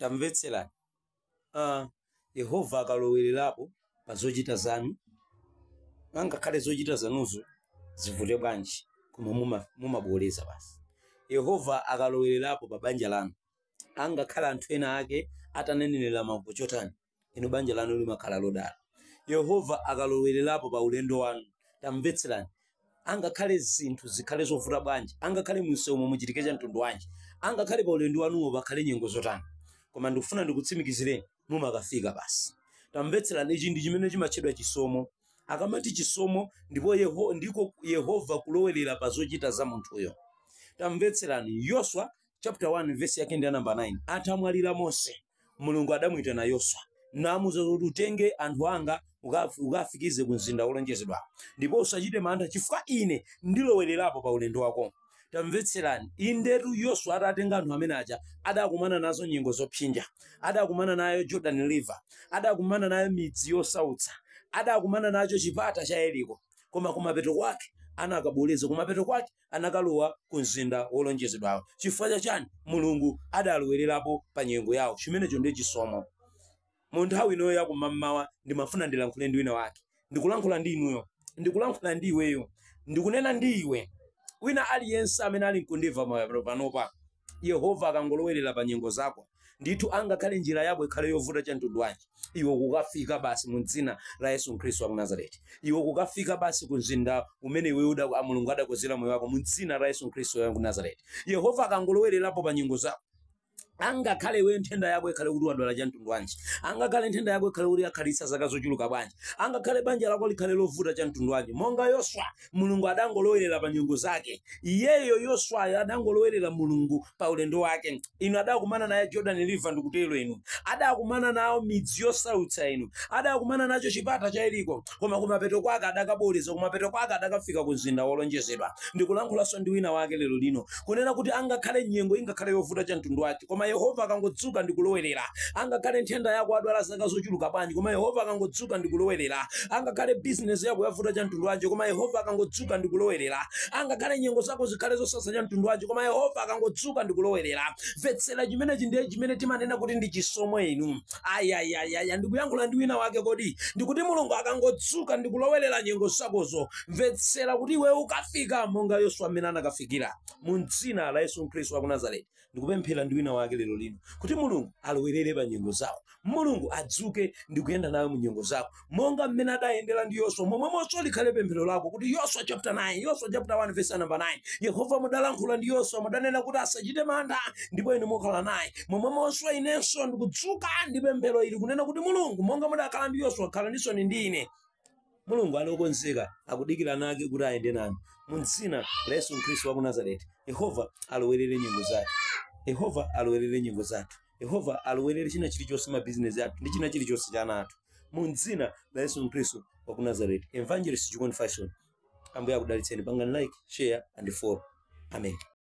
tamvetserani. Yehova akalowererapo pa zochita zanu, angakhale zochita zanuzo zivute bwanji koma mumabwereza basi. Yehova akalowererapo pa banja lanu, angakhala anthu ena ake atanenenera mambo chotani, ino banja lanu limakhala lodala. Yehova akalowererapo pa ulendo wanu, tamvetserani, angakhale zinthu zikhale zovuta bwanji, angakhale munsewu muchitike cha mtundu wanji, angakhale pa ulendo wanuwo pakhale nyengo zotani, koma ndikufuna ndikutsimikizireni mumakafika basi. Tamvetserani, ichi ndi chimene chimatchedwa chisomo. Akamati chisomo ndipo ndiko Yehova kulowerera pa zochita za munthuyo. Tamvetserani, Yoswa chapter 1 verse yake ndi namba 9, atamwalira Mose, Mulungu adamuyitana Yoswa namuza kuti utenge anthu anga ukafikize ku mzinda wolonjezedwa, ndipo usachite mantha chifukwa ine ndilowererapo pa ulendo wako. Tamvetserani, indetu Yoswa atatenga anthu amene aja adakumana nazo nyengo zopsinja, adakumana nayo Jordan River, adakumana nayo midzi yosautsa, adakumana nacho chipata cha Yeriko, koma kumapeto kwake anakabwereza, kumapeto kwake anakalowa ku mzinda wolonjezedwawo. Chifukwa chani? Mulungu adalowererapo pa nyengo yawo. Chimenecho ndi chisomo. Mu nthawi ino yakummawa ndimafuna ndilankhule ndi wina wake, ndikulankhula ndi inuyo, ndikulankhula ndi iweyo, ndikunena ndi iwe wina aliyense amene ali nkundiva panopa. Yehova akangolowerera pa nyengo zako, ndithu angakhale njira yako ikhale yovuta cha mtundu wanji, iwe kukafika basi mu dzina la Yesu Khristu wa ku Nazareti. Iwe kukafika basi ku mzinda umene iwe Mulungu adakozera moyo wako mu dzina la Yesu Khristu wa ku Nazareti. Yehova akangolowererapo pa nyengo zako, angakhale we nthenda yako ikhale kuti wadwala cha mtundu wanji, angakhale nthenda yako ikhale kuti yakhalisa zaka zochuluka bwanji, angakhale banja lako likhale lovuta cha mtundu wanji, monga Yoswa Mulungu adangolowerera pa nyengo zake. Iyeyo Yoswa adangolowerera Mulungu pa ulendo wake. Inu adakumana naye Jordan River, ndikutero inu adakumana nawo midzi yosautsa, inu adakumana nacho chipata cha Yeriko, koma kumapeto kwake adakabwereza, kumapeto kwake adakafika ku mzinda wolonjezedwa. Ndikulankhulaso ndi wina wake lero lino kunena kuti angakhale nyengo ingakhale yovuta cha mtundu wake, koma Yehova akangodzuka ndikulowerera. Angakhale nthenda yako adwala zaka zochuluka bwanji, koma Yehova akangodzuka ndikulowerera. Angakhale business yako yavuta cha mtundu wanji, koma Yehova akangodzuka ndikulowerera. Angakhale nyengo zako zikhale zosasa cha mtundu wanji, koma Yehova akangodzuka ndikulowerera. Mvetsera chimenechi ndiye chimene timanena kuti ndi chisomo inu. Ayayayaya, ndikuyankhula ndi wina wake kodi ndikuti Mulungu akangodzuka ndikulowerera nyengo zakozo. Mvetsera kuti iwe ukafika monga Yoswa amene anakafikira mu dzina la Yesu Khristu wa ku Nazareti. Ndikupemphera ndi wina wake lero lino kuti Mulungu alowerere pa nyengo zako, Mulungu adzuke ndikuyenda nawe mu nyengo zako monga mmene adayendera ndi Yoswa. Momwemonso likhale pemphero lako kuti Yoswa chapter 9, Yoswa chapter 1 verse number 9, Yehova mudalankhula ndi Yoswa, mudanena kuti asachite mantha ndipo inu mukhala naye. Momwemonso inenso ndikudzuka ndi pemphero ili kunena kuti Mulungu monga mudakhala ndi Yoswa khala ndiso ndi ine. Mulungu alokonzeka akudikira nake kuti ayende nanu mu dzina la Yesu Khristu wa ku Nazareti. Yehova alowerere nyengo zake, Yehova alowerere nyengo zathu, Yehova alowerere china chilichonse ma business yathu ndi china chilichonse cha ana athu mu dzina la Yesu Khristu wa ku Nazareti. Evangelist Chikondi Fashion, Ambuye akudalitseni. Pangani like, share and follow. Amen.